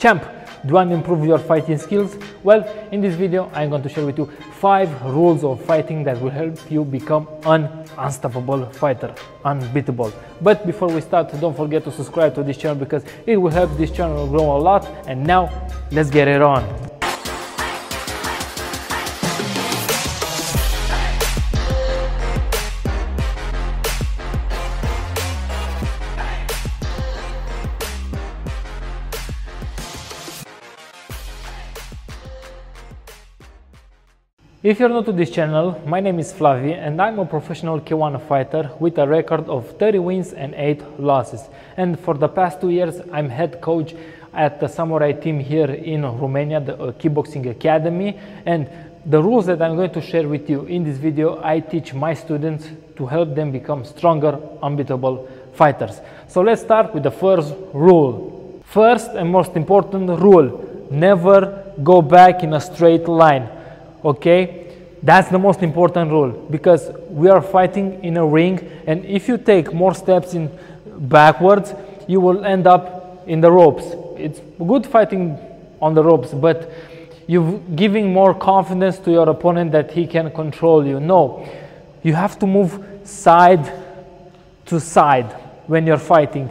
Champ, do you want to improve your fighting skills? Well, in this video, I'm going to share with you 5 rules of fighting that will help you become an unstoppable fighter, unbeatable. But before we start, don't forget to subscribe to this channel because it will help this channel grow a lot. And now, let's get it on. If you're new to this channel, my name is Flavi and I'm a professional K1 fighter with a record of 30 wins and 8 losses. And for the past 2 years, I'm head coach at the Samurai team here in Romania, the Kickboxing Academy. And the rules that I'm going to share with you in this video, I teach my students to help them become stronger, unbeatable fighters. So let's start with the first rule. First and most important rule, never go back in a straight line. Okay, that's the most important rule because we are fighting in a ring, and if you take more steps in backwards, you will end up in the ropes. It's good fighting on the ropes, but you're giving more confidence to your opponent that he can control you. No, you have to move side to side when you're fighting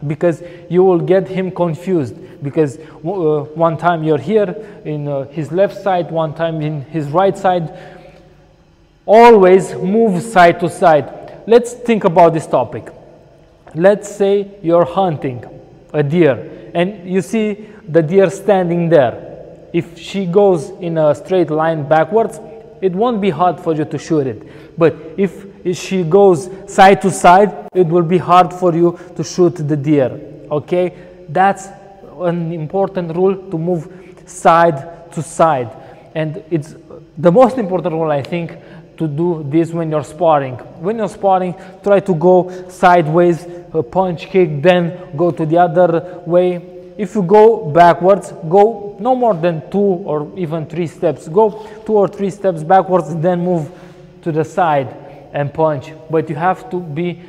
because you will get him confused. Because one time you're here in his left side, one time in his right side. Always move side to side. Let's think about this topic. Let's say you're hunting a deer and you see the deer standing there. If she goes in a straight line backwards, it won't be hard for you to shoot it. But if she goes side to side, it will be hard for you to shoot the deer. Okay, that's an important rule, to move side to side. And it's the most important rule, I think, to do this when you're sparring. When you're sparring, try to go sideways, punch, kick, then go to the other way. If you go backwards, go no more than 2 or even 3 steps. Go 2 or 3 steps backwards, then move to the side and punch. But you have to be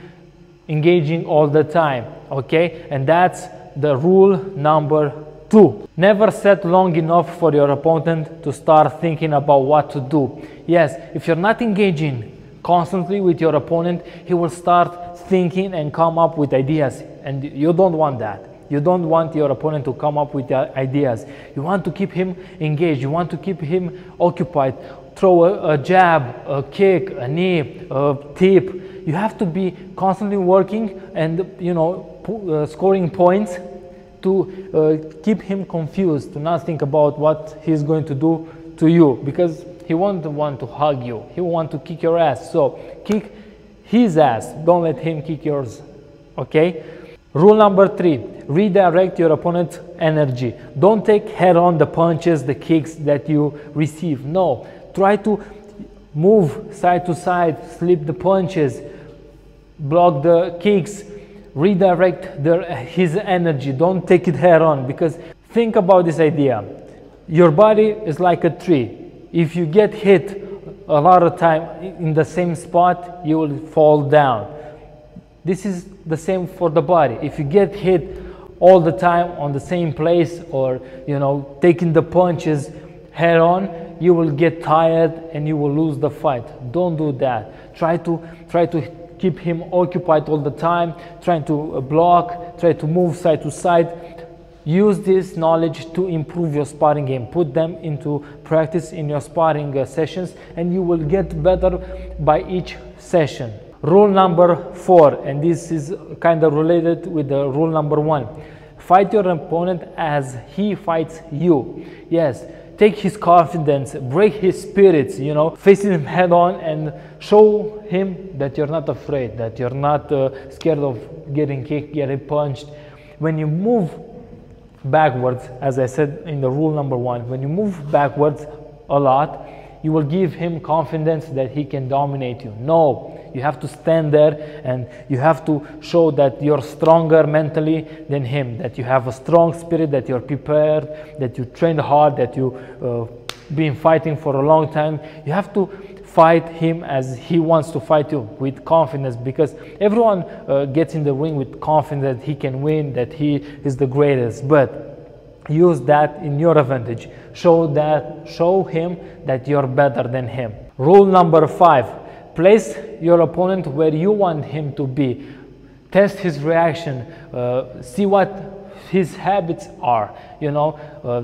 engaging all the time, okay? And that's the rule number 2. Never set long enough for your opponent to start thinking about what to do. Yes, if you're not engaging constantly with your opponent, he will start thinking and come up with ideas, and you don't want that. You don't want your opponent to come up with ideas. You want to keep him engaged. You want to keep him occupied. Throw a jab, a kick, a knee, a tip. You have to be constantly working and, you know, scoring points to keep him confused, to not think about what he's going to do to you, because he won't want to hug you. He will want to kick your ass. So kick his ass. Don't let him kick yours. Okay? Rule number 3, redirect your opponent's energy. Don't take head-on the punches, the kicks that you receive. No, try to move side to side, slip the punches, block the kicks, redirect his energy. Don't take it head-on, because think about this idea. Your body is like a tree. If you get hit a lot of time in the same spot, you will fall down. This is the same for the body. If you get hit all the time on the same place, or, you know, taking the punches head on, you will get tired and you will lose the fight. Don't do that. Try to keep him occupied all the time, trying to block, try to move side to side. Use this knowledge to improve your sparring game. Put them into practice in your sparring sessions, and you will get better by each session. Rule number 4, and this is kind of related with the rule number 1. Fight your opponent as he fights you. Yes, take his confidence, break his spirits, you know, face him head on and show him that you're not afraid, that you're not scared of getting kicked, getting punched. When you move backwards, as I said in the rule number 1, when you move backwards a lot, you will give him confidence that he can dominate you. No, you have to stand there and you have to show that you're stronger mentally than him, that you have a strong spirit, that you're prepared, that you trained hard, that you've been fighting for a long time. You have to fight him as he wants to fight you, with confidence, because everyone gets in the ring with confidence that he can win, that he is the greatest. But use that in your advantage. Show him that you're better than him. Rule number 5, place your opponent where you want him to be. Test his reaction, see what his habits are, you know.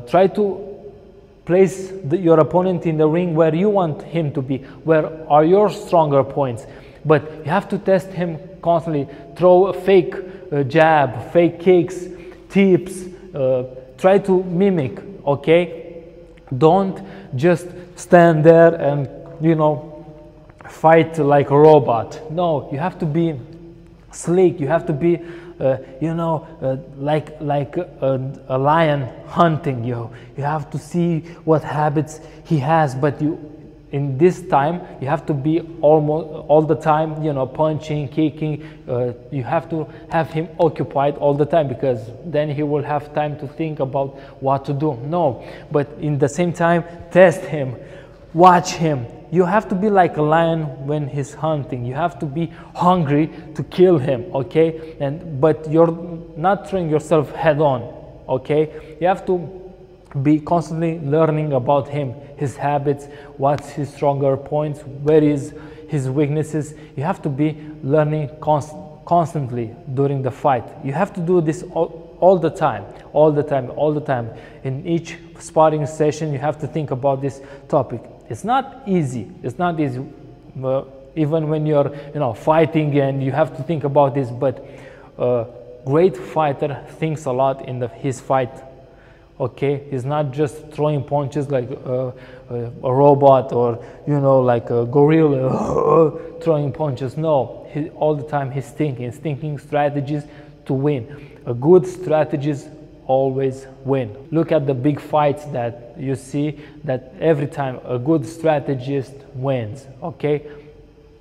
Try to place your opponent in the ring where you want him to be, where are your stronger points. But you have to test him constantly. Throw a fake jab, fake kicks, tips, try to mimic, okay? Don't just stand there and, you know, fight like a robot. No, you have to be slick. You have to be, you know, like a lion hunting. You have to see what habits he has, but in this time you have to be almost all the time, you know, punching, kicking. You have to have him occupied all the time, because then he will have time to think about what to do. No, but in the same time, test him, watch him. You have to be like a lion when he's hunting. You have to be hungry to kill him, okay? But you're not throwing yourself head on, okay? You have to be constantly learning about him, his habits, what's his stronger points, where is his weaknesses. You have to be learning constantly during the fight. You have to do this all the time. In each sparring session, you have to think about this topic. It's not easy. It's not easy, even when you're, you know, fighting and you have to think about this. But a great fighter thinks a lot in his fight. Okay, he's not just throwing punches like a robot, or, you know, like a gorilla throwing punches. No, all the time he's thinking strategies to win. A good strategist always win. Look at the big fights that you see, that every time a good strategist wins, okay?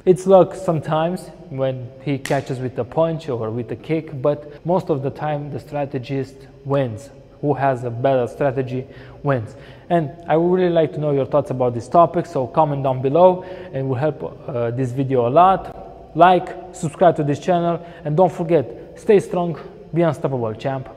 It's luck sometimes when he catches with a punch or with a kick, but most of the time the strategist wins. Who has a better strategy wins. And I would really like to know your thoughts about this topic, so comment down below, and it will help this video a lot. Like, subscribe to this channel, and don't forget, stay strong, be unstoppable, champ.